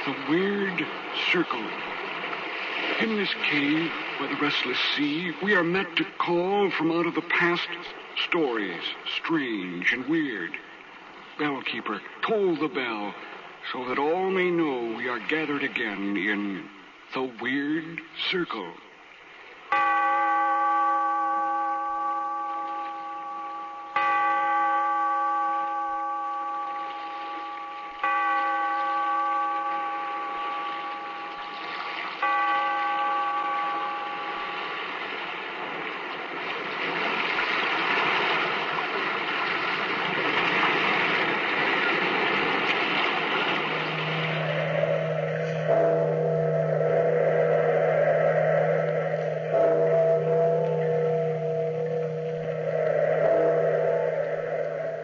The weird circle. In this cave by the restless sea, we are met to call from out of the past stories, strange and weird. Bellkeeper, toll the bell, so that all may know we are gathered again in the weird circle.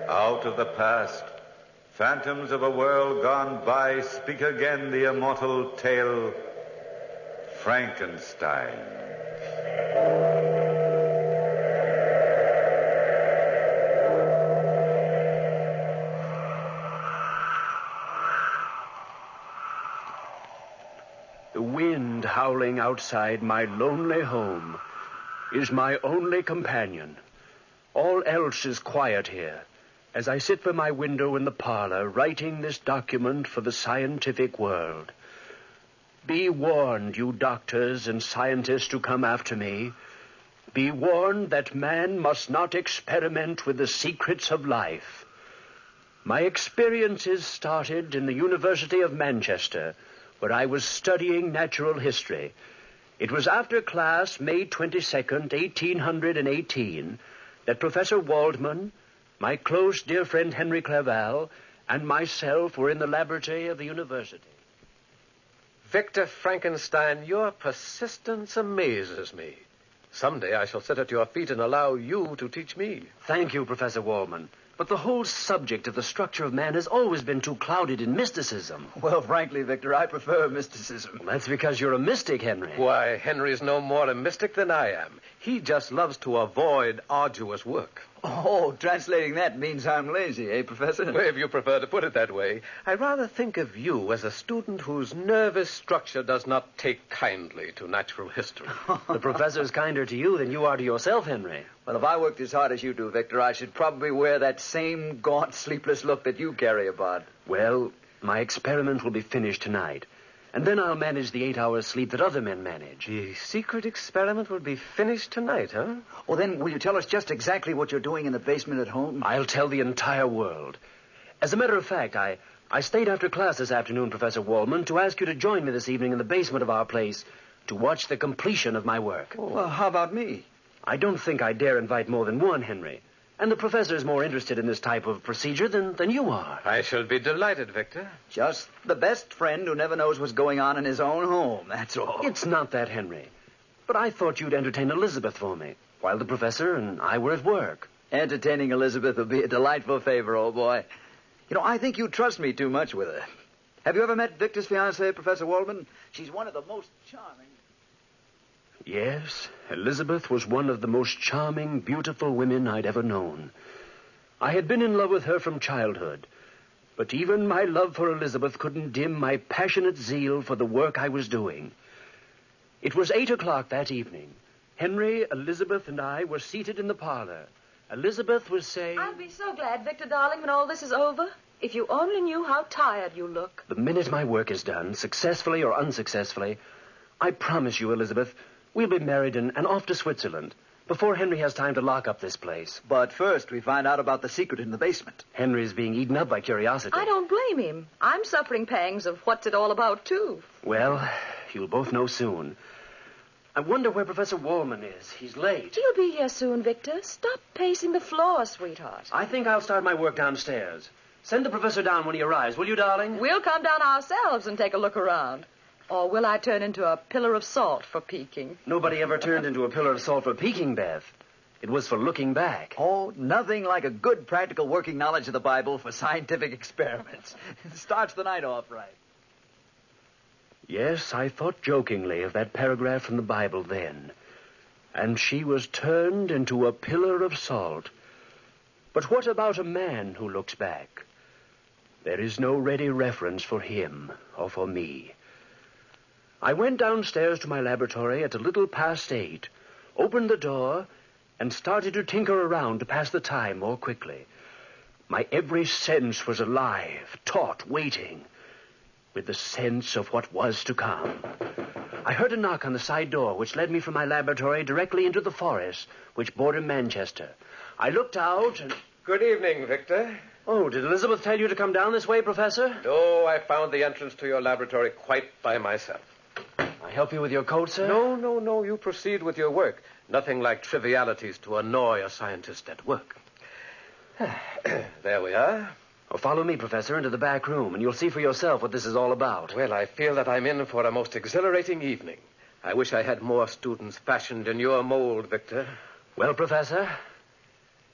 Out of the past, phantoms of a world gone by, speak again the immortal tale, Frankenstein. The wind howling outside my lonely home is my only companion. All else is quiet here, as I sit by my window in the parlor, writing this document for the scientific world. Be warned, you doctors and scientists who come after me. Be warned that man must not experiment with the secrets of life. My experiences started in the University of Manchester, where I was studying natural history. It was after class, May 22nd, 1818, that Professor Waldman, my close, dear friend Henry Clerval, and myself were in the laboratory of the university. Victor Frankenstein, your persistence amazes me. Someday I shall sit at your feet and allow you to teach me. Thank you, Professor Waldman. But the whole subject of the structure of man has always been too clouded in mysticism. Well, frankly, Victor, I prefer mysticism. Well, that's because you're a mystic, Henry. Why, Henry's no more a mystic than I am. He just loves to avoid arduous work. Oh, translating that means I'm lazy, eh, Professor? Well, if you prefer to put it that way, I rather think of you as a student whose nervous structure does not take kindly to natural history. The professor's kinder to you than you are to yourself, Henry. Well, if I worked as hard as you do, Victor, I should probably wear that same gaunt, sleepless look that you carry about. Well, my experiment will be finished tonight. And then I'll manage the 8 hours sleep that other men manage. The secret experiment will be finished tonight, huh? Oh, then will you tell us just exactly what you're doing in the basement at home? I'll tell the entire world. As a matter of fact, I stayed after class this afternoon, Professor Waldman, to ask you to join me this evening in the basement of our place to watch the completion of my work. Oh. Well, how about me? I don't think I dare invite more than one, Henry. And the professor is more interested in this type of procedure than you are. I shall be delighted, Victor. Just the best friend who never knows what's going on in his own home, that's all. It's not that, Henry. But I thought you'd entertain Elizabeth for me, while the professor and I were at work. Entertaining Elizabeth will be a delightful favor, old boy. You know, I think you trust me too much with her. Have you ever met Victor's fiancée, Professor Waldman? She's one of the most charming... Yes, Elizabeth was one of the most charming, beautiful women I'd ever known. I had been in love with her from childhood, but even my love for Elizabeth couldn't dim my passionate zeal for the work I was doing. It was 8 o'clock that evening. Henry, Elizabeth, and I were seated in the parlor. Elizabeth was saying... I'll be so glad, Victor, darling, when all this is over. If you only knew how tired you look. The minute my work is done, successfully or unsuccessfully, I promise you, Elizabeth, we'll be married and off to Switzerland before Henry has time to lock up this place. But first, we find out about the secret in the basement. Henry's being eaten up by curiosity. I don't blame him. I'm suffering pangs of what's it all about, too. Well, you'll both know soon. I wonder where Professor Waldman is. He's late. He'll be here soon, Victor. Stop pacing the floor, sweetheart. I think I'll start my work downstairs. Send the professor down when he arrives, will you, darling? We'll come down ourselves and take a look around. Or will I turn into a pillar of salt for peeking? Nobody ever turned into a pillar of salt for peeking, Beth. It was for looking back. Oh, nothing like a good practical working knowledge of the Bible for scientific experiments. It starts the night off right. Yes, I thought jokingly of that paragraph from the Bible then. And she was turned into a pillar of salt. But what about a man who looks back? There is no ready reference for him or for me. I went downstairs to my laboratory at a little past 8, opened the door, and started to tinker around to pass the time more quickly. My every sense was alive, taut, waiting, with the sense of what was to come. I heard a knock on the side door, which led me from my laboratory directly into the forest, which bordered Manchester. I looked out and... Good evening, Victor. Oh, did Elizabeth tell you to come down this way, Professor? No, I found the entrance to your laboratory quite by myself. I help you with your coat, sir? No. You proceed with your work. Nothing like trivialities to annoy a scientist at work. There we are. Oh, follow me, Professor, into the back room, and you'll see for yourself what this is all about. Well, I feel that I'm in for a most exhilarating evening. I wish I had more students fashioned in your mold, Victor. Well, Professor,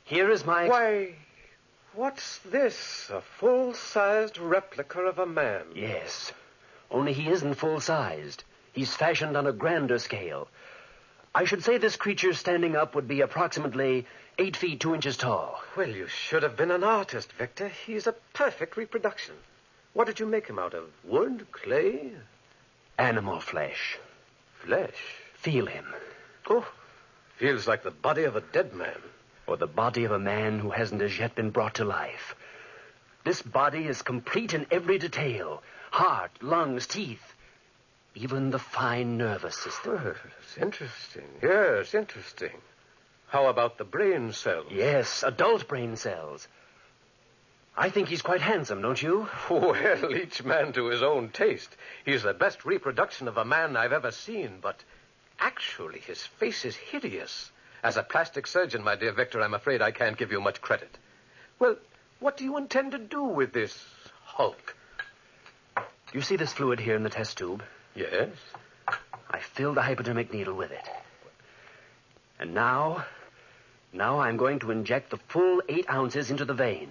here is my... Why, what's this? A full-sized replica of a man. Yes, only he isn't full-sized. He's fashioned on a grander scale. I should say this creature standing up would be approximately 8 feet 2 inches tall. Well, you should have been an artist, Victor. He's a perfect reproduction. What did you make him out of? Wood? Clay? Animal flesh. Flesh? Feel him. Oh, feels like the body of a dead man. Or the body of a man who hasn't as yet been brought to life. This body is complete in every detail. Heart, lungs, teeth. Even the fine nervous system. Oh, it's interesting. Yes, interesting. How about the brain cells? Yes, adult brain cells. I think he's quite handsome, don't you? Well, each man to his own taste. He's the best reproduction of a man I've ever seen, but actually his face is hideous. As a plastic surgeon, my dear Victor, I'm afraid I can't give you much credit. Well, what do you intend to do with this hulk? Do you see this fluid here in the test tube? Yes. I filled a hypodermic needle with it. And now I'm going to inject the full 8 ounces into the vein,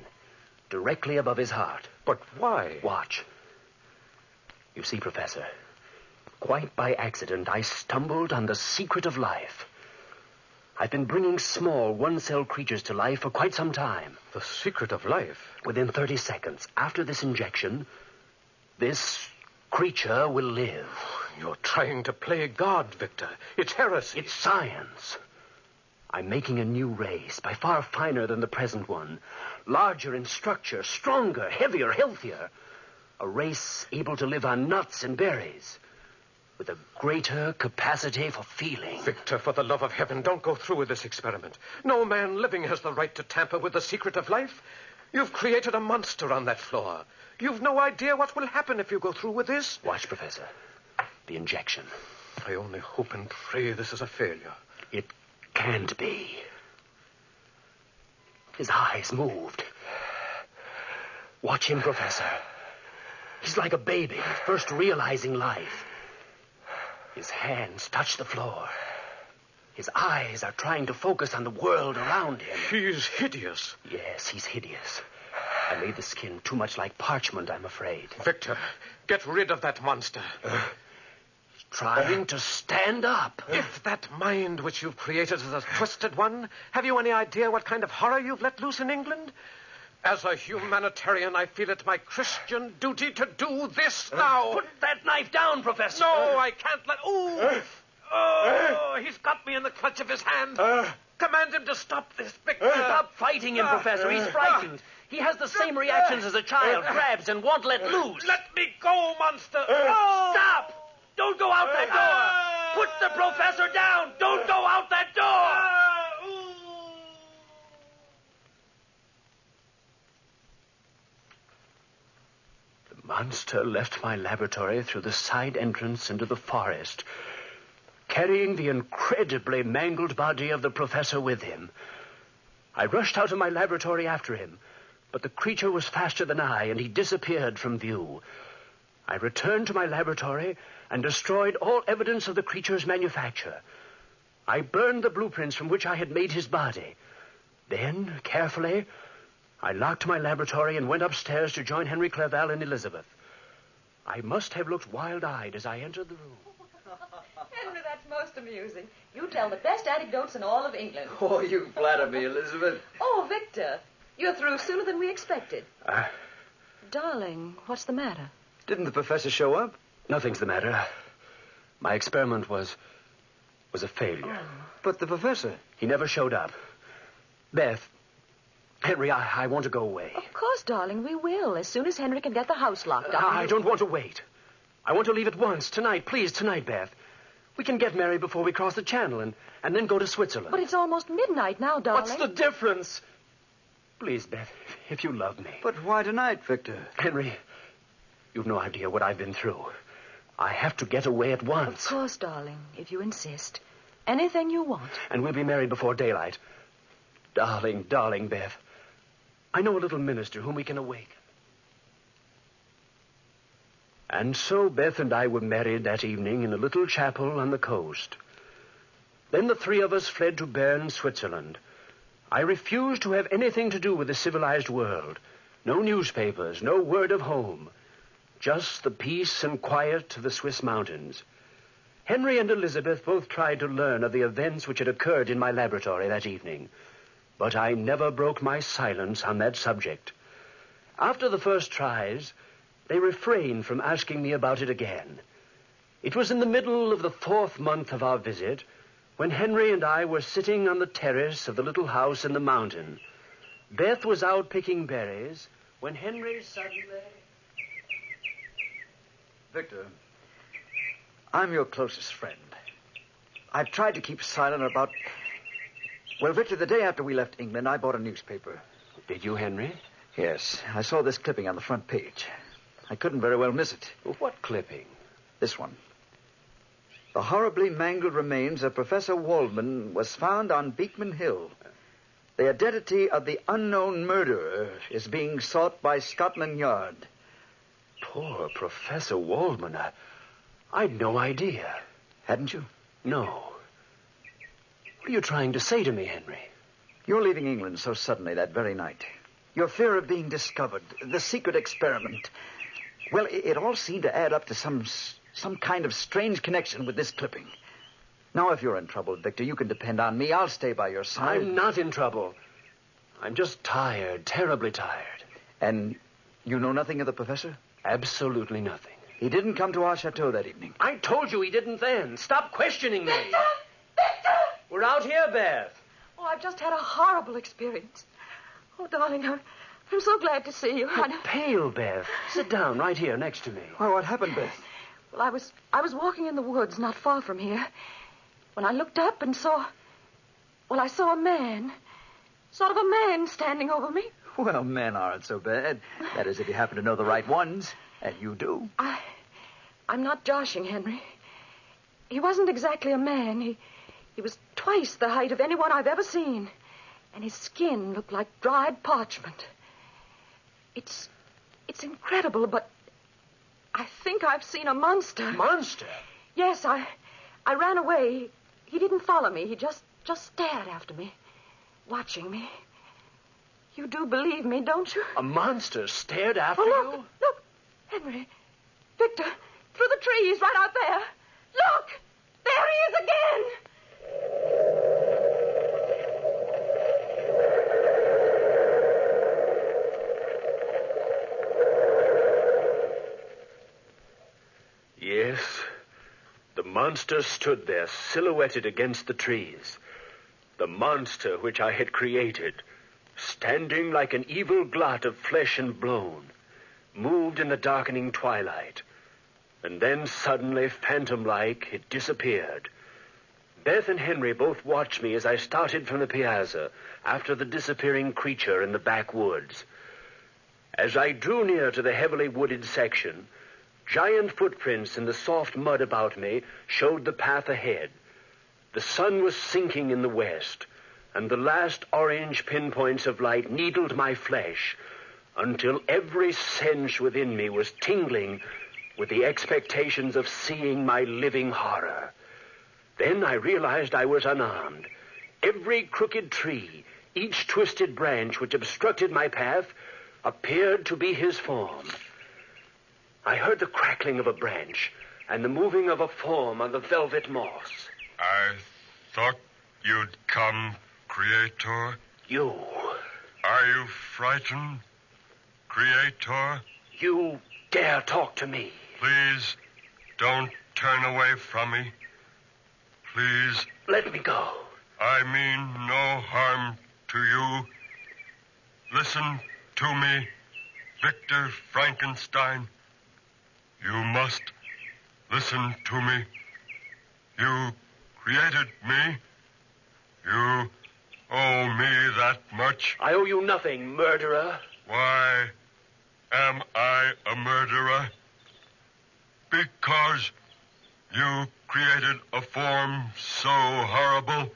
directly above his heart. But why? Watch. You see, Professor, quite by accident, I stumbled on the secret of life. I've been bringing small one-cell creatures to life for quite some time. The secret of life? Within 30 seconds, after this injection, this creature will live. You're trying to play God, Victor. It's heresy. It's science. I'm making a new race, by far finer than the present one. Larger in structure, stronger, heavier, healthier. A race able to live on nuts and berries. With a greater capacity for feeling. Victor, for the love of heaven, don't go through with this experiment. No man living has the right to tamper with the secret of life. You've created a monster on that floor. You've no idea what will happen if you go through with this. Watch, Professor. The injection. I only hope and pray this is a failure. It can't be. His eyes moved. Watch him, Professor. He's like a baby, first realizing life. His hands touch the floor. His eyes are trying to focus on the world around him. He's hideous. Yes, he's hideous. I made the skin too much like parchment, I'm afraid. Victor, get rid of that monster. He's trying to stand up. If that mind which you've created is a twisted one, have you any idea what kind of horror you've let loose in England? As a humanitarian, I feel it my Christian duty to do this now. Put that knife down, Professor. No, I can't let... Oh, he's got me in the clutch of his hand. Command him to stop this, Victor. Stop fighting him, Professor. He's frightened. He has the same reactions as a child. Grabs and won't let loose. Let me go, monster. Stop! Don't go out that door. Put the professor down. Don't go out that door. The monster left my laboratory through the side entrance into the forest, carrying the incredibly mangled body of the professor with him. I rushed out of my laboratory after him, but the creature was faster than I, and he disappeared from view. I returned to my laboratory and destroyed all evidence of the creature's manufacture. I burned the blueprints from which I had made his body. Then, carefully, I locked my laboratory and went upstairs to join Henry Clerval and Elizabeth. I must have looked wild-eyed as I entered the room. Henry, that's most amusing. You tell the best anecdotes in all of England. Oh, you flatter me, Elizabeth. Oh, Victor, you're through sooner than we expected. Darling, what's the matter? Didn't the professor show up? Nothing's the matter. My experiment was a failure. Oh. But the professor... He never showed up. Beth, Henry, I want to go away. Of course, darling, we will, as soon as Henry can get the house locked up. I don't want to wait. I want to leave at once, tonight. Please, tonight, Beth. We can get married before we cross the channel and then go to Switzerland. But it's almost midnight now, darling. What's the difference? Please, Beth, if you love me. But why tonight, Victor? Henry, you've no idea what I've been through. I have to get away at once. Of course, darling, if you insist. Anything you want. And we'll be married before daylight. Darling, darling, Beth. I know a little minister whom we can awaken. And so Beth and I were married that evening in a little chapel on the coast. Then the three of us fled to Bern, Switzerland. I refused to have anything to do with the civilized world. No newspapers, no word of home. Just the peace and quiet of the Swiss mountains. Henry and Elizabeth both tried to learn of the events which had occurred in my laboratory that evening. But I never broke my silence on that subject. After the first tries, they refrained from asking me about it again. It was in the middle of the 4th month of our visit when Henry and I were sitting on the terrace of the little house in the mountain. Beth was out picking berries when Henry suddenly... Victor, I'm your closest friend. I've tried to keep silent about... Well, Victor, the day after we left England, I bought a newspaper. Did you, Henry? Yes, I saw this clipping on the front page. I couldn't very well miss it. What clipping? This one. The horribly mangled remains of Professor Waldman was found on Beekman Hill. The identity of the unknown murderer is being sought by Scotland Yard. Poor Professor Waldman. I'd no idea. Hadn't you? No. What are you trying to say to me, Henry? You're leaving England so suddenly that very night. Your fear of being discovered, the secret experiment. Well, it all seemed to add up to some kind of strange connection with this clipping. Now, if you're in trouble, Victor, you can depend on me. I'll stay by your side. I'm not in trouble. I'm just tired, terribly tired. And you know nothing of the professor? Absolutely nothing. He didn't come to our chateau that evening. I told you he didn't then. Stop questioning me. Victor! Victor! We're out here, Beth. Oh, I've just had a horrible experience. Oh, darling, I'm so glad to see you. You're pale, Beth. Sit down right here next to me. Well, what happened, Beth? Well, I was walking in the woods not far from here when I looked up and saw... Well, I saw a man. Sort of a man standing over me. Well, men aren't so bad. That is, if you happen to know the right ones. And you do. I'm not joshing, Henry. He wasn't exactly a man. He was twice the height of anyone I've ever seen. And his skin looked like dried parchment. It's incredible, but I think I've seen a monster. Monster? Yes, I ran away. He didn't follow me. He just stared after me, watching me. You do believe me, don't you? A monster stared after you? Look, Henry. Victor, through the trees right out there. Look! There he is again! Yes, the monster stood there, silhouetted against the trees. The monster which I had created, standing like an evil blot of flesh and bone, moved in the darkening twilight. And then suddenly, phantom-like, it disappeared. Beth and Henry both watched me as I started from the piazza after the disappearing creature in the backwoods. As I drew near to the heavily wooded section, giant footprints in the soft mud about me showed the path ahead. The sun was sinking in the west, and the last orange pinpoints of light needled my flesh until every sense within me was tingling with the expectations of seeing my living horror. Then I realized I was unarmed. Every crooked tree, each twisted branch which obstructed my path, appeared to be his form. I heard the crackling of a branch and the moving of a form on the velvet moss. I thought you'd come, Creator. You. Are you frightened, Creator. You dare talk to me? Please don't turn away from me. Please. Let me go. I mean no harm to you. Listen to me, Victor Frankenstein. You must listen to me. You created me. You owe me that much. I owe you nothing, murderer. Why am I a murderer? Because you created a form so horrible,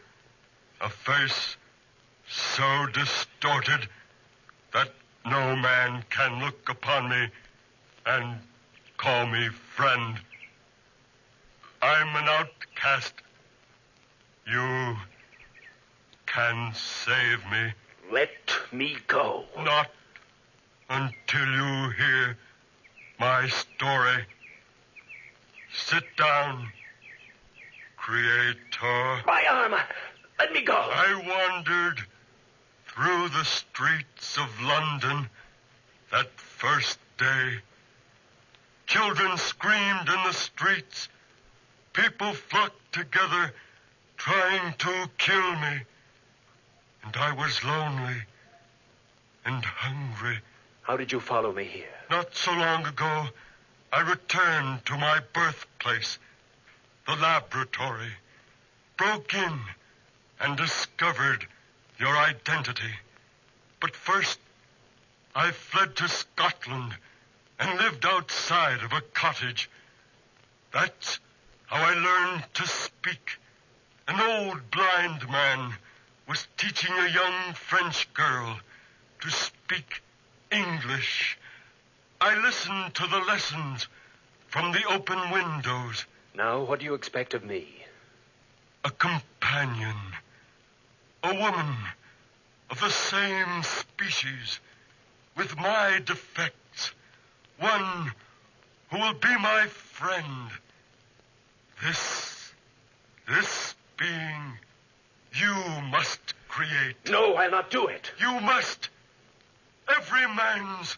a face so distorted, that no man can look upon me and call me friend. I'm an outcast. You can save me. Let me go. Not until you hear my story. Sit down, Creator. My arm! Let me go! I wandered through the streets of London that first day. Children screamed in the streets. People flocked together trying to kill me. And I was lonely and hungry. How did you follow me here? Not so long ago, I returned to my birthplace, the laboratory, broke in and discovered your identity. But first, I fled to Scotland and lived outside of a cottage. That's how I learned to speak. An old blind man was teaching a young French girl to speak English. I listened to the lessons from the open windows. Now, what do you expect of me? A companion. A woman of the same species, with my defects. One who will be my friend. This being you must create. No, I'll not do it. You must. Every man's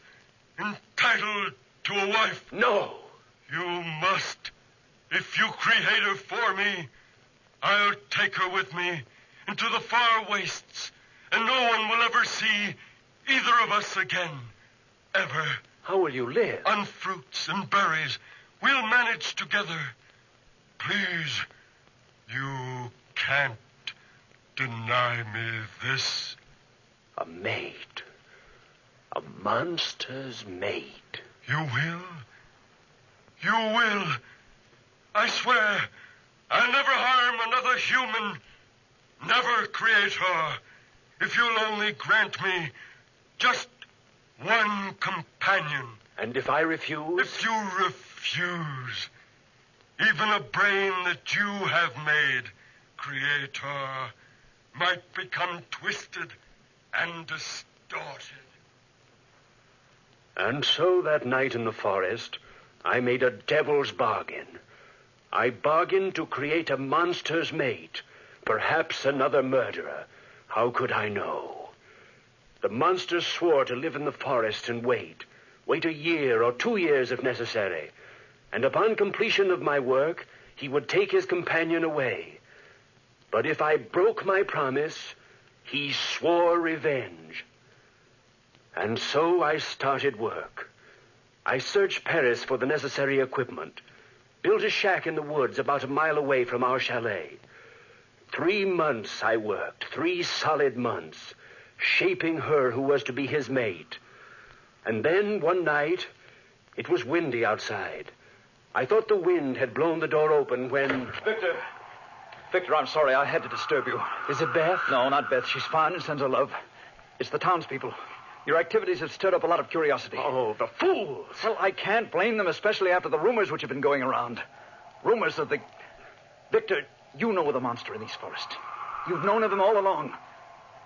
entitled to a wife. No. You must. If you create her for me, I'll take her with me into the far wastes, and no one will ever see either of us again. Ever. How will you live? On fruits and berries. We'll manage together. Please, you can't deny me this. A maid. A monster's maid. You will? You will. I swear, I'll never harm another human. Never create her. If you'll only grant me just one companion. And if I refuse? If you refuse, even a brain that you have made, Creator, might become twisted and distorted. And so that night in the forest, I made a devil's bargain. I bargained to create a monster's mate, perhaps another murderer. How could I know? The monster swore to live in the forest and wait a year or 2 years if necessary. And upon completion of my work, he would take his companion away. But if I broke my promise, he swore revenge. And so I started work. I searched Paris for the necessary equipment, built a shack in the woods about a mile away from our chalet. 3 months I worked, 3 solid months, shaping her who was to be his mate. And then, one night, it was windy outside. I thought the wind had blown the door open when... Victor, I'm sorry. I had to disturb you. Is it Beth? No, not Beth. She's fine and sends her love. It's the townspeople. Your activities have stirred up a lot of curiosity. Oh, the fools! Well, I can't blame them, especially after the rumors which have been going around. Rumors of the... Victor, you know the monster in these forests. You've known of him all along.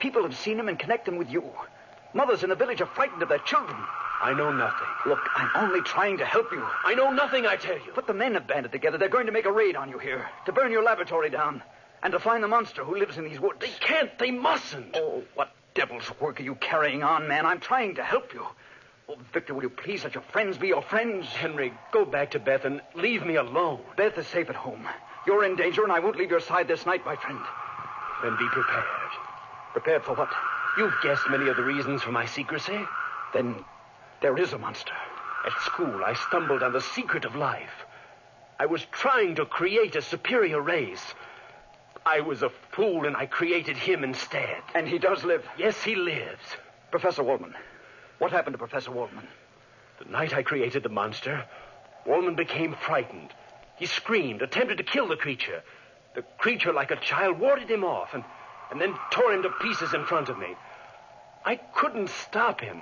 People have seen him and connect him with you. Mothers in the village are frightened of their children. I know nothing. Look, I'm only trying to help you. I know nothing, I tell you. But the men have banded together. They're going to make a raid on you here, to burn your laboratory down, and to find the monster who lives in these woods. They can't. They mustn't. Oh, what devil's work are you carrying on, man? I'm trying to help you. Oh, Victor, will you please let your friends be your friends? Henry, go back to Beth and leave me alone. Beth is safe at home. You're in danger, and I won't leave your side this night, my friend. Then be prepared. Prepared for what? You've guessed many of the reasons for my secrecy. Then there is a monster. At school, I stumbled on the secret of life. I was trying to create a superior race. I was a fool, and I created him instead. And he does live? Yes, he lives. Professor Waldman. What happened to Professor Waldman? The night I created the monster, Waldman became frightened. He screamed, attempted to kill the creature. The creature, like a child, warded him off and then tore him to pieces in front of me. I couldn't stop him.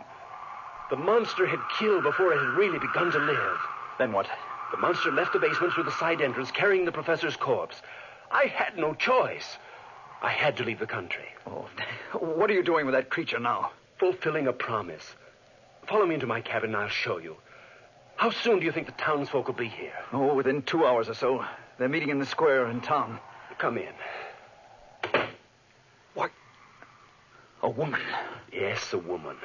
The monster had killed before it had really begun to live. Then what? The monster left the basement through the side entrance, carrying the professor's corpse. I had no choice. I had to leave the country. Oh, what are you doing with that creature now? Fulfilling a promise. Follow me into my cabin and I'll show you. How soon do you think the townsfolk will be here? Oh, within 2 hours or so. They're meeting in the square in town. Come in. What? A woman? Yes, a woman.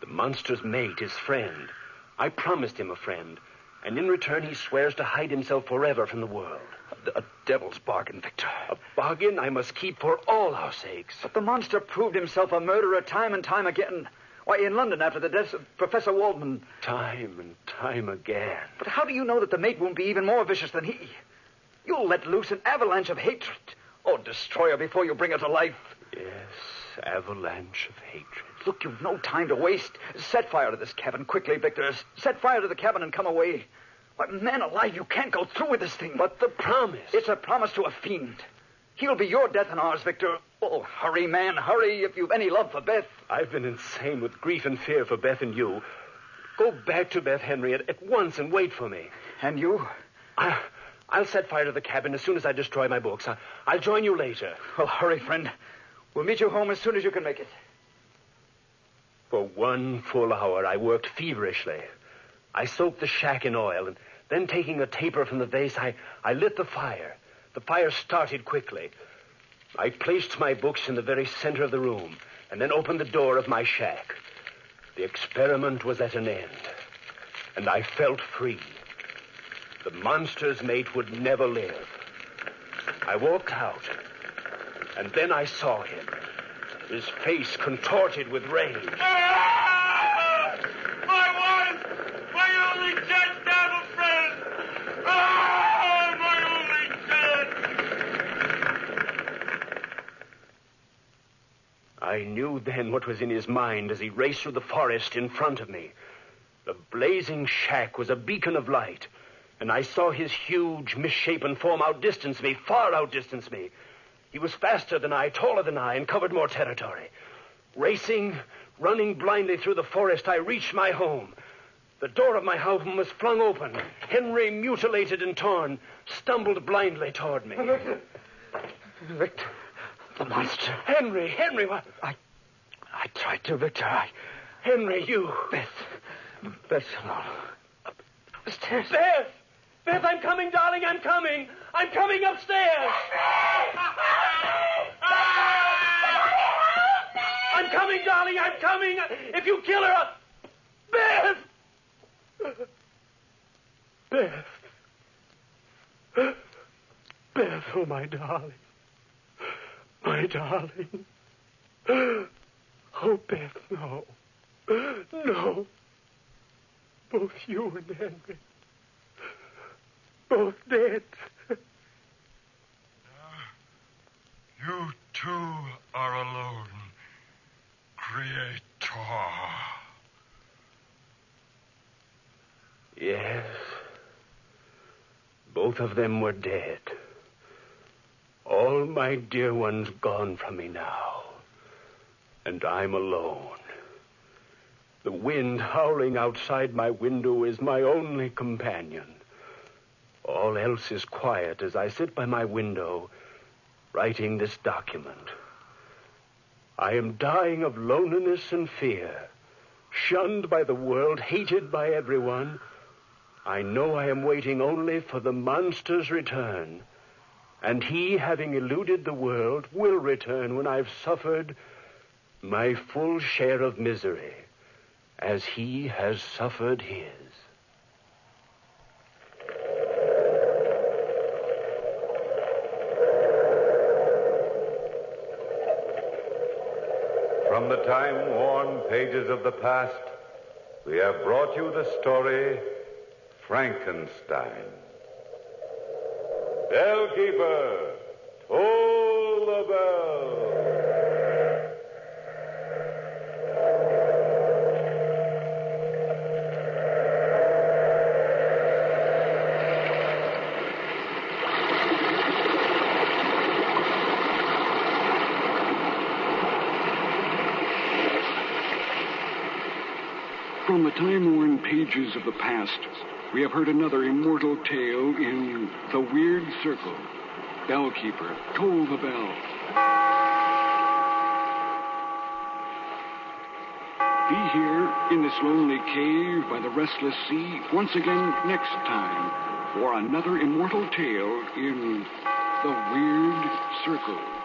The monster's mate, his friend. I promised him a friend, and in return he swears to hide himself forever from the world. A devil's bargain, Victor. A bargain I must keep for all our sakes. But the monster proved himself a murderer time and time again. Why, in London after the death of Professor Waldman. Time and time again. But how do you know that the mate won't be even more vicious than he? You'll let loose an avalanche of hatred. Oh, destroy her before you bring her to life. Yes, avalanche of hatred. Look, you've no time to waste. Set fire to this cabin quickly, Victor. Set fire to the cabin and come away. Why, man alive, you can't go through with this thing. But the promise. It's a promise to a fiend. He'll be your death and ours, Victor. Oh, hurry, man, hurry, if you've any love for Beth. I've been insane with grief and fear for Beth and you. Go back to Beth, Henry, at once and wait for me. And you? I'll set fire to the cabin as soon as I destroy my books. I'll join you later. Well, hurry, friend. We'll meet you home as soon as you can make it. For 1 full hour, I worked feverishly. I soaked the shack in oil, and then taking a taper from the vase, I lit the fire. The fire started quickly. I placed my books in the very center of the room, and then opened the door of my shack. The experiment was at an end, and I felt free. The monster's mate would never live. I walked out, and then I saw him, his face contorted with rage. Ah! My wife! My only dead devil friend! Ah! My only dead! I knew then what was in his mind as he raced through the forest in front of me. The blazing shack was a beacon of light, and I saw his huge, misshapen form outdistance me, far outdistance me. He was faster than I, taller than I, and covered more territory. Racing, running blindly through the forest, I reached my home. The door of my home was flung open. Henry, mutilated and torn, stumbled blindly toward me. Victor, the monster. Henry, what? I tried to, Victor. Henry, you. Beth, no. Upstairs. Beth, I'm coming, darling, I'm coming. I'm coming upstairs. I'm coming, darling, I'm coming. If you kill her, Beth, oh, my darling. My darling. Oh, Beth, no. No. Both you and Henry. Both dead. You too are alone, Creator. Yes. Both of them were dead. All my dear ones gone from me now. And I'm alone. The wind howling outside my window is my only companion. All else is quiet as I sit by my window, writing this document. I am dying of loneliness and fear, shunned by the world, hated by everyone. I know I am waiting only for the monster's return, and he, having eluded the world, will return when I've suffered my full share of misery as he has suffered his. From the time-worn pages of the past, we have brought you the story Frankenstein. Bellkeeper, toll the bell. From the time-worn pages of the past, we have heard another immortal tale in The Weird Circle. Bellkeeper, toll the bell. Be here in this lonely cave by the restless sea once again next time for another immortal tale in The Weird Circle.